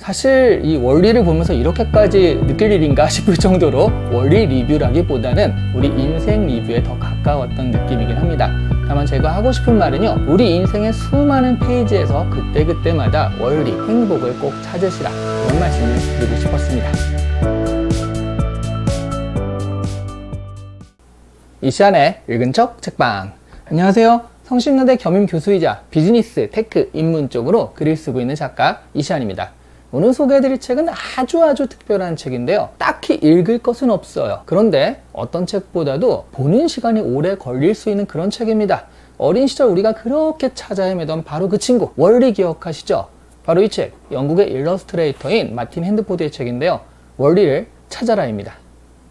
사실 이 원리를 보면서 이렇게까지 느낄 일인가 싶을 정도로 원리 리뷰라기보다는 우리 인생 리뷰에 더 가까웠던 느낌이긴 합니다. 다만 제가 하고 싶은 말은요, 우리 인생의 수많은 페이지에서 그때그때마다 원리, 행복을 꼭 찾으시라, 이런 말씀을 드리고 싶었습니다. 이시안의 읽은 척 책방. 안녕하세요. 성신여대 겸임 교수이자 비즈니스, 테크, 인문 쪽으로 글을 쓰고 있는 작가 이시안입니다. 오늘 소개해드릴 책은 아주 특별한 책인데요. 딱히 읽을 것은 없어요. 그런데 어떤 책보다도 보는 시간이 오래 걸릴 수 있는 그런 책입니다. 어린 시절 우리가 그렇게 찾아 헤매던 바로 그 친구, 원리 기억하시죠? 바로 이 책, 영국의 일러스트레이터인 마틴 핸드포드의 책인데요. 원리를 찾아라입니다.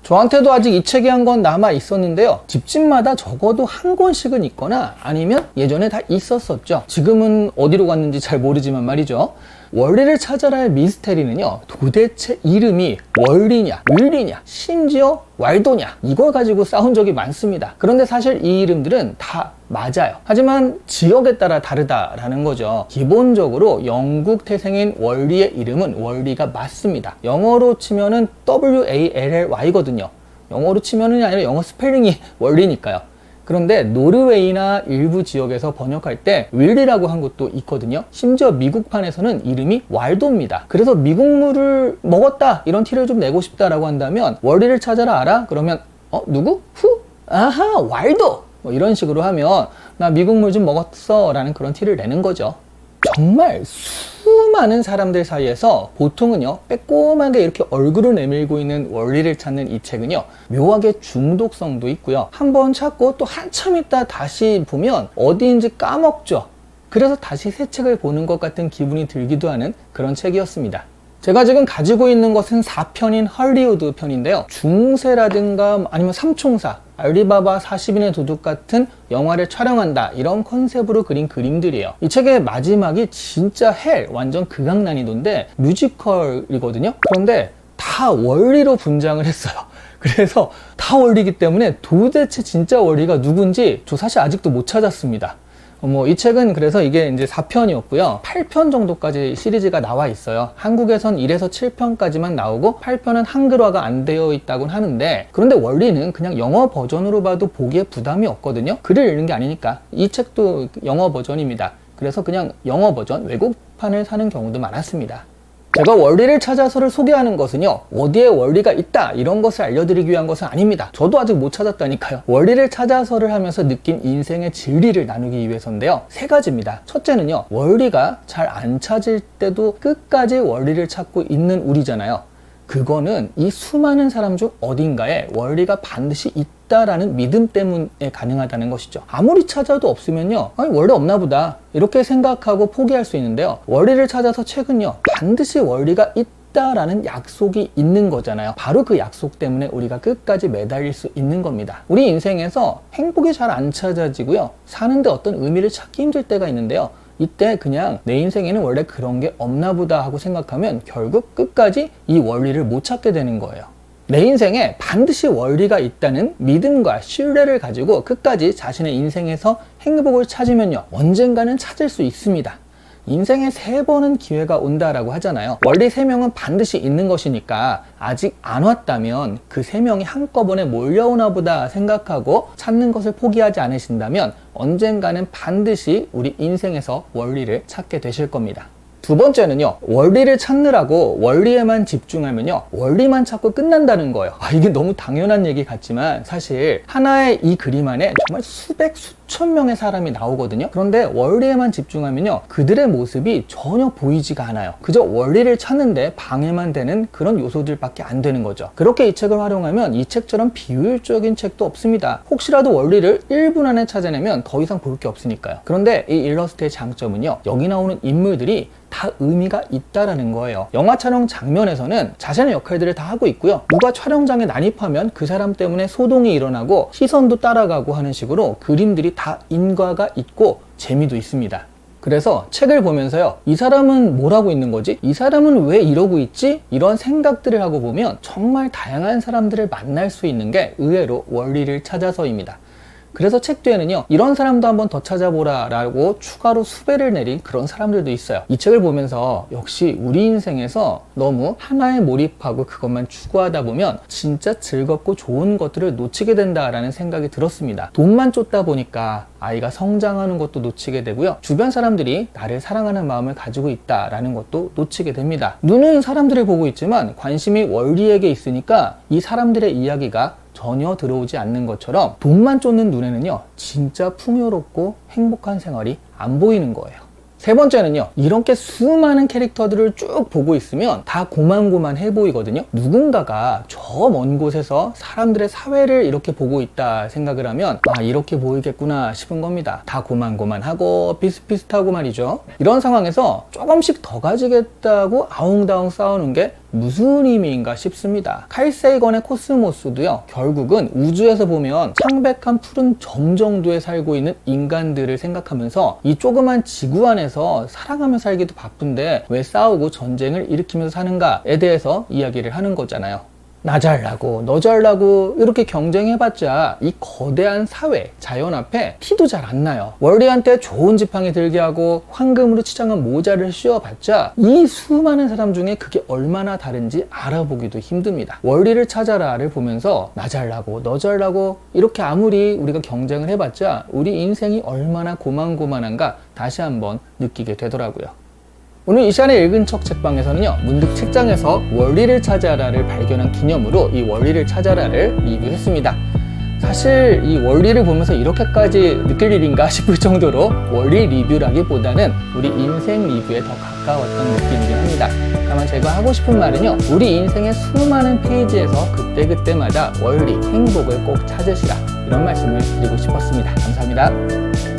저한테도 아직 이 책이 한 권 남아 있었는데요. 집집마다 적어도 한 권씩은 있거나 아니면 예전에 다 있었었죠. 지금은 어디로 갔는지 잘 모르지만 말이죠. 원리를 찾아라의 미스테리는요, 도대체 이름이 원리냐, 윌리냐, 심지어 왈도냐, 이걸 가지고 싸운 적이 많습니다. 그런데 사실 이 이름들은 다 맞아요. 하지만 지역에 따라 다르다라는 거죠. 기본적으로 영국 태생인 원리의 이름은 원리가 맞습니다. 영어로 치면은 WALLY거든요. 영어로 치면은 아니라 영어 스펠링이 원리니까요. 그런데 노르웨이나 일부 지역에서 번역할 때 윌리라고 한 곳도 있거든요. 심지어 미국판에서는 이름이 왈도입니다. 그래서 미국물을 먹었다, 이런 티를 좀 내고 싶다라고 한다면 원리를 찾아라 알아? 그러면 누구? 후? 아하, 왈도! 뭐 이런 식으로 하면 나 미국물 좀 먹었어 라는 그런 티를 내는 거죠. 정말 수많은 사람들 사이에서 보통은요, 빼꼼하게 이렇게 얼굴을 내밀고 있는 원리를 찾는 이 책은요, 묘하게 중독성도 있고요. 한번 찾고 또 한참 있다 다시 보면 어디인지 까먹죠. 그래서 다시 새 책을 보는 것 같은 기분이 들기도 하는 그런 책이었습니다. 제가 지금 가지고 있는 것은 4편인 할리우드 편인데요. 중세라든가 아니면 삼총사, 알리바바 40인의 도둑 같은 영화를 촬영한다, 이런 컨셉으로 그린 그림들이에요. 이 책의 마지막이 진짜 완전 극악 난이도인데 뮤지컬이거든요. 그런데 다 원리로 분장을 했어요. 그래서 다 원리이기 때문에 도대체 진짜 원리가 누군지 저 사실 아직도 못 찾았습니다. 이 책은 그래서 이게 이제 4편이었고요. 8편 정도까지 시리즈가 나와 있어요. 한국에선 1에서 7편까지만 나오고 8편은 한글화가 안 되어 있다곤 하는데, 그런데 원리는 그냥 영어 버전으로 봐도 보기에 부담이 없거든요. 글을 읽는 게 아니니까. 이 책도 영어 버전입니다. 그래서 그냥 영어 버전, 외국판을 사는 경우도 많았습니다. 제가 원리를 찾아서를 소개하는 것은요, 어디에 원리가 있다, 이런 것을 알려드리기 위한 것은 아닙니다. 저도 아직 못 찾았다니까요. 원리를 찾아서를 하면서 느낀 인생의 진리를 나누기 위해서인데요. 3가지입니다. 첫째는요, 원리가 잘 안 찾을 때도 끝까지 원리를 찾고 있는 우리잖아요. 그거는 이 수많은 사람 중 어딘가에 원리가 반드시 있다라는 믿음 때문에 가능하다는 것이죠. 아무리 찾아도 없으면요, 원리 없나 보다, 이렇게 생각하고 포기할 수 있는데요. 원리를 찾아서 책은요, 반드시 원리가 있다라는 약속이 있는 거잖아요. 바로 그 약속 때문에 우리가 끝까지 매달릴 수 있는 겁니다. 우리 인생에서 행복이 잘 안 찾아지고요, 사는데 어떤 의미를 찾기 힘들 때가 있는데요. 이때 그냥 내 인생에는 원래 그런 게 없나 보다 하고 생각하면 결국 끝까지 이 원리를 못 찾게 되는 거예요. 내 인생에 반드시 원리가 있다는 믿음과 신뢰를 가지고 끝까지 자신의 인생에서 행복을 찾으면요, 언젠가는 찾을 수 있습니다. 인생에 3번은 기회가 온다라고 하잖아요. 원리 3명은 반드시 있는 것이니까 아직 안 왔다면 그 3명이 한꺼번에 몰려오나 보다 생각하고 찾는 것을 포기하지 않으신다면 언젠가는 반드시 우리 인생에서 원리를 찾게 되실 겁니다. 2번째는요, 원리를 찾느라고 원리에만 집중하면요, 원리만 찾고 끝난다는 거예요. 이게 너무 당연한 얘기 같지만 사실 하나의 이 그림 안에 정말 수천 명의 사람이 나오거든요. 그런데 원리에만 집중하면요, 그들의 모습이 전혀 보이지가 않아요. 그저 원리를 찾는데 방해만 되는 그런 요소들밖에 안 되는 거죠. 그렇게 이 책을 활용하면 이 책처럼 비효율적인 책도 없습니다. 혹시라도 원리를 1분 안에 찾아내면 더 이상 볼 게 없으니까요. 그런데 이 일러스트의 장점은요, 여기 나오는 인물들이 다 의미가 있다라는 거예요. 영화 촬영 장면에서는 자신의 역할들을 다 하고 있고요. 누가 촬영장에 난입하면 그 사람 때문에 소동이 일어나고 시선도 따라가고 하는 식으로 그림들이 다 인과가 있고 재미도 있습니다. 그래서 책을 보면서요, 이 사람은 뭘 하고 있는 거지? 이 사람은 왜 이러고 있지? 이런 생각들을 하고 보면 정말 다양한 사람들을 만날 수 있는 게 의외로 원리를 찾아서입니다. 그래서 책 뒤에는요, 이런 사람도 한번 더 찾아보라 라고 추가로 수배를 내린 그런 사람들도 있어요. 이 책을 보면서 역시 우리 인생에서 너무 하나에 몰입하고 그것만 추구하다 보면 진짜 즐겁고 좋은 것들을 놓치게 된다라는 생각이 들었습니다. 돈만 쫓다 보니까 아이가 성장하는 것도 놓치게 되고요, 주변 사람들이 나를 사랑하는 마음을 가지고 있다라는 것도 놓치게 됩니다. 눈은 사람들을 보고 있지만 관심이 원리에게 있으니까 이 사람들의 이야기가 전혀 들어오지 않는 것처럼 돈만 쫓는 눈에는요, 진짜 풍요롭고 행복한 생활이 안 보이는 거예요. 세 번째는요, 이렇게 수많은 캐릭터들을 쭉 보고 있으면 다 고만고만해 보이거든요. 누군가가 저 먼 곳에서 사람들의 사회를 이렇게 보고 있다 생각을 하면 아, 이렇게 보이겠구나 싶은 겁니다. 다 고만고만하고 비슷비슷하고 말이죠. 이런 상황에서 조금씩 더 가지겠다고 아웅다웅 싸우는 게 무슨 의미인가 싶습니다. 칼 세이건의 코스모스도요, 결국은 우주에서 보면 창백한 푸른 점 정도에 살고 있는 인간들을 생각하면서 이 조그만 지구 안에서 살아가며 살기도 바쁜데 왜 싸우고 전쟁을 일으키면서 사는가에 대해서 이야기를 하는 거잖아요. 나 잘나고 너 잘나고 이렇게 경쟁해봤자 이 거대한 사회, 자연 앞에 티도 잘 안 나요. 월리한테 좋은 지팡이 들게 하고 황금으로 치장한 모자를 씌워봤자 이 수많은 사람 중에 그게 얼마나 다른지 알아보기도 힘듭니다. 월리를 찾아라를 보면서 나 잘나고 너 잘나고 이렇게 아무리 우리가 경쟁을 해봤자 우리 인생이 얼마나 고만고만한가 다시 한번 느끼게 되더라고요. 오늘 이 시간에 읽은 척 책방에서는요, 문득 책장에서 원리를 찾아라를 발견한 기념으로 이 원리를 찾아라를 리뷰했습니다. 사실 이 원리를 보면서 이렇게까지 느낄 일인가 싶을 정도로 원리 리뷰라기보다는 우리 인생 리뷰에 더 가까웠던 느낌이긴 합니다. 다만 제가 하고 싶은 말은요, 우리 인생의 수많은 페이지에서 그때그때마다 원리, 행복을 꼭 찾으시라, 이런 말씀을 드리고 싶었습니다. 감사합니다.